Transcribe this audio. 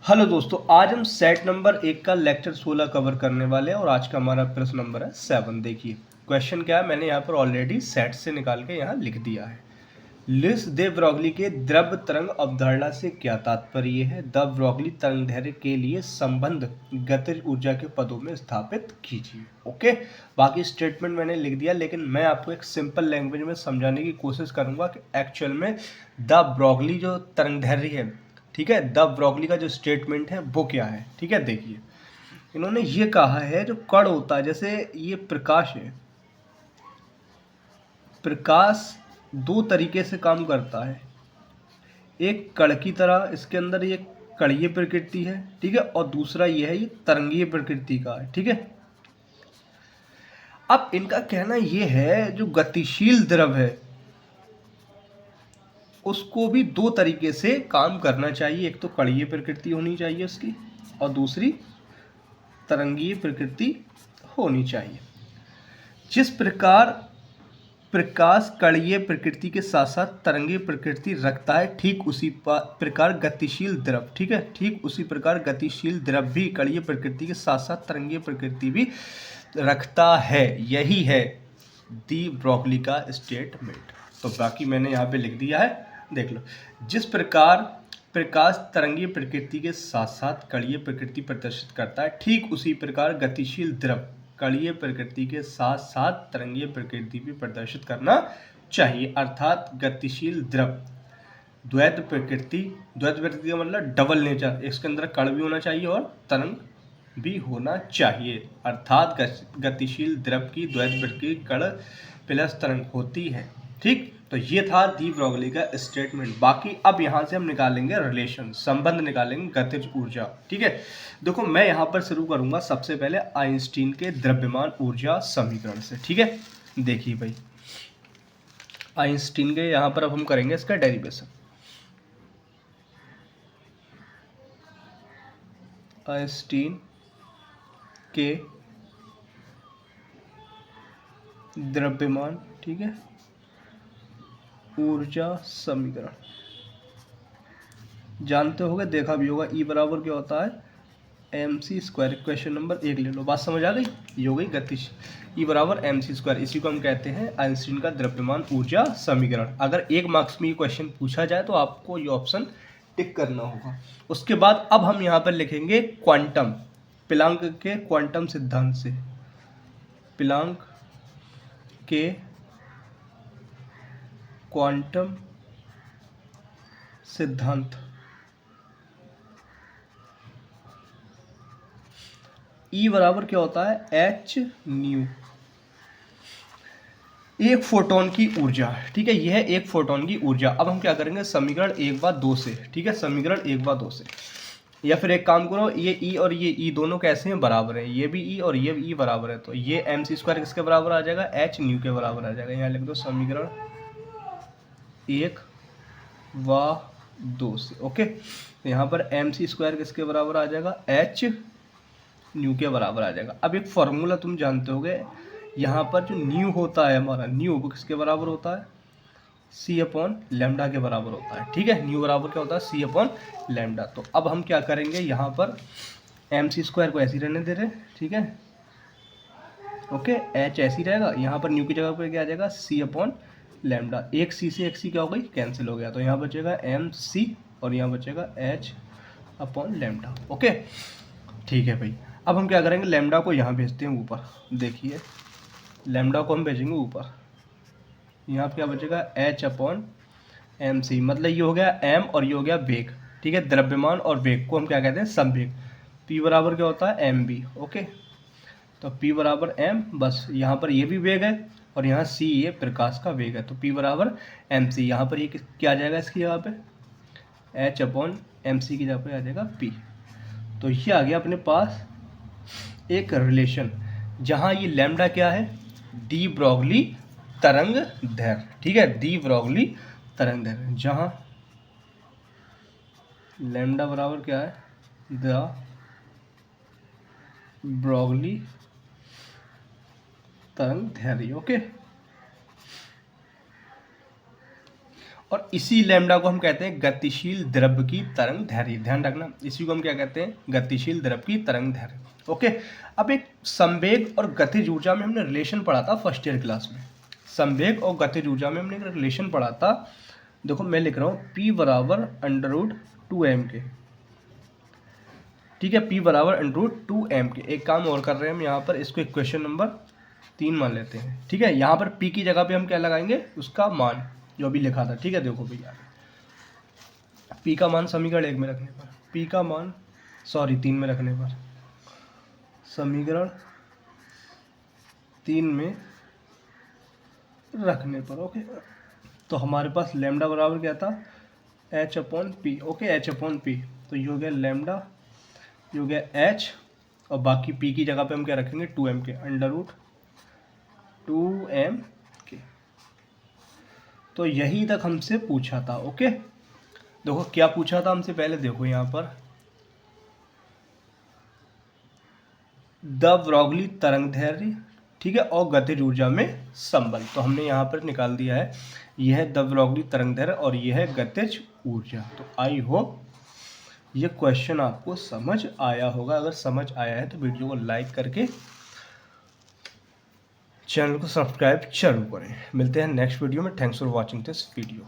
Hello दोस्तों, आज हम सेट नंबर 1 का लेक्चर 16 कवर करने वाले हैं और आज का हमारा प्रश्न नंबर है 7। देखिए क्वेश्चन क्या है, मैंने यहाँ पर ऑलरेडी सेट से निकाल के यहाँ लिख दिया है। लिस दे ब्रॉगली के द्रव तरंग अवधारणा से क्या तात्पर्य है? द ब्रॉगली तरंगदैर्घ्य के लिए संबंध गतिज ऊर्जा के पदों में स्थापित कीजिए। ओके, बाकी स्टेटमेंट मैंने लिख दिया, लेकिन मैं आपको एक सिंपल लैंग्वेज में समझाने की कोशिश करूंगा कि एक्चुअल में द ब्रॉगली जो तरंगदैर्घ्य है, ठीक है, द ब्रॉगली का जो स्टेटमेंट है वो क्या है। ठीक है, देखिए इन्होंने ये कहा है जो कण होता है, जैसे ये प्रकाश है, प्रकाश दो तरीके से काम करता है। एक कण की तरह इसके अंदर ये कणीय प्रकृति है, ठीक है, और दूसरा ये है, ये तरंगीय प्रकृति का है। ठीक है, अब इनका कहना ये है जो गतिशील द्रव है उसको भी दो तरीके से काम करना चाहिए। एक तो कणीय प्रकृति होनी चाहिए उसकी, और दूसरी तरंगीय प्रकृति होनी चाहिए। जिस प्रकार प्रकाश कणीय प्रकृति के साथ साथ तरंगीय प्रकृति रखता है, ठीक उसी प्रकार गतिशील द्रव, ठीक है, ठीक उसी प्रकार गतिशील द्रव भी कणीय प्रकृति के साथ साथ तरंगीय प्रकृति भी रखता है। यही है दी ब्रॉगली का स्टेटमेंट। तो बाकी मैंने यहाँ पे लिख दिया है, देख लो। जिस प्रकार प्रकाश तरंगीय प्रकृति के साथ साथ कणीय प्रकृति प्रदर्शित करता है, ठीक उसी प्रकार गतिशील द्रव कणीय प्रकृति के साथ साथ तरंगीय प्रकृति भी प्रदर्शित करना चाहिए। अर्थात गतिशील द्रव द्वैत प्रकृति का मतलब डबल नेचर, इसके अंदर कण भी होना चाहिए और तरंग भी होना चाहिए। अर्थात गतिशील द्रव की द्वैत प्रकृति कण प्लस तरंग होती है। ठीक, तो ये था दी ब्रॉगली का स्टेटमेंट। बाकी अब यहाँ से हम निकालेंगे रिलेशन, संबंध निकालेंगे गतिज ऊर्जा। ठीक है, देखो मैं यहाँ पर शुरू करूंगा सबसे पहले आइंस्टीन के द्रव्यमान ऊर्जा समीकरण से। ठीक है, देखिए भाई आइंस्टीन के यहाँ पर अब हम करेंगे इसका डेरिवेशन। आइंस्टीन के द्रव्यमान, ठीक है, ऊर्जा समीकरण जानते होगे, देखा भी होगा। ई बराबर क्या होता है? mc²। क्वेश्चन नंबर 1 ले लो, बात समझ आ गई? ये हो गई गतिश। ई बराबर mc², इसी को हम कहते हैं आइंस्टीन का द्रव्यमान ऊर्जा समीकरण। अगर 1 मार्क्स में ये क्वेश्चन पूछा जाए तो आपको ये ऑप्शन टिक करना होगा। उसके बाद अब हम यहाँ पर लिखेंगे क्वांटम, प्लांक के क्वांटम सिद्धांत से, प्लांक के क्वांटम सिद्धांत। ई बराबर क्या होता है? एच न्यू, एक फोटोन की ऊर्जा। ठीक है, यह है एक फोटोन की ऊर्जा। अब हम क्या करेंगे, समीकरण 1/2 से, ठीक है, समीकरण 1/2 से, या फिर एक काम करो, ये ई और ये ई दोनों कैसे हैं? बराबर है। ये भी ई और ये भी ई बराबर है, तो ये mc² किसके बराबर आ जाएगा? एच न्यू के बराबर आ जाएगा। यहाँ लिख दो समीकरण 1/2 से। ओके, तो यहाँ पर mc² किसके बराबर आ जाएगा? एच न्यू के बराबर आ जाएगा। अब एक फॉर्मूला तुम जानते होगे, यहाँ पर जो न्यू होता है हमारा, न्यू किसके बराबर होता है? c/λ के बराबर होता है। ठीक है, न्यू बराबर क्या होता है? c/λ। तो अब हम क्या करेंगे, यहाँ पर mc² को ऐसे ही रहने दे रहे, ठीक है, ओके, h ऐसे ही रहेगा। यहाँ पर न्यू की जगह पर क्या आ जाएगा? c/λ। एक c से एक c क्या हो गई? कैंसिल हो गया, तो यहाँ बचेगा mc और यहाँ बचेगा h/λ। ओके, ठीक है भाई। अब हम क्या करेंगे, लैम्डा को यहाँ भेजते हैं ऊपर। देखिए लैम्डा को हम भेजेंगे ऊपर, यहाँ पे क्या बचेगा? h/mc, मतलब ये हो गया m और ये हो गया वेग। ठीक है, द्रव्यमान और वेग को हम क्या कहते हैं? संवेग। p बराबर क्या होता है? mv। ओके, तो p बराबर m, बस यहाँ पर ये भी वेग है और यहाँ c ये प्रकाश का वेग है, तो p बराबर mc। यहाँ पर ये क्या आ जाएगा इसकी जगह पे? h/mc की जगह पे आ जाएगा p। तो ये आ गया अपने पास एक रिलेशन, जहां ये लैम्डा क्या है? डी ब्रॉगली तरंग दैर्घ्य। ठीक है, डी ब्रॉगली तरंग दैर्घ्य, जहां लैम्डा बराबर क्या है? द ब्रॉगली तरंग दैर्घ्य। ओके, और इसी लैम्डा को हम कहते हैं गतिशील द्रव्य की तरंग दैर्घ्य। ध्यान रखना, इसी को हम क्या कहते हैं, गतिशील द्रव्य की तरंग दैर्घ्य। ओके, अब एक संवेग और गतिज ऊर्जा में हमने रिलेशन पढ़ा था फर्स्ट ईयर क्लास में। संवेग और गतिज ऊर्जा में हमने एक रिलेशन पढ़ा था। देखो मैं लिख रहा हूँ P बराबर √2m के, ठीक है, P बराबर √2m के। एक काम और कर रहे हैं हम यहाँ पर, इसको इक्वेशन नंबर 3 मान लेते हैं, ठीक है। यहाँ पर P की जगह पे हम क्या लगाएंगे, उसका मान जो अभी लिखा था, ठीक है। देखो भैया, P का मान समीकरण 1 में रखने पर, P का मान 3 में रखने पर, समीकरण 3 में रखने पर, ओके। तो हमारे पास लैम्डा बराबर क्या था, h/p, ओके, h/p। तो ये हो गया लैम्डा, ये हो गया h, और बाकी p की जगह पे हम क्या रखेंगे, 2m के, √2m के। तो यही तक हमसे पूछा था, ओके। देखो क्या पूछा था हमसे, पहले देखो यहाँ पर द ब्रोगली तरंग दैर्घ्य, ठीक है, और गतिज ऊर्जा में संबंध। तो हमने यहाँ पर निकाल दिया है, यह है द ब्रोगली तरंग दैर्घ्य और यह है गतिज ऊर्जा। तो आई होप ये क्वेश्चन आपको समझ आया होगा। अगर समझ आया है तो वीडियो को लाइक करके चैनल को सब्सक्राइब जरूर करें। मिलते हैं नेक्स्ट वीडियो में। Thanks for watching this video.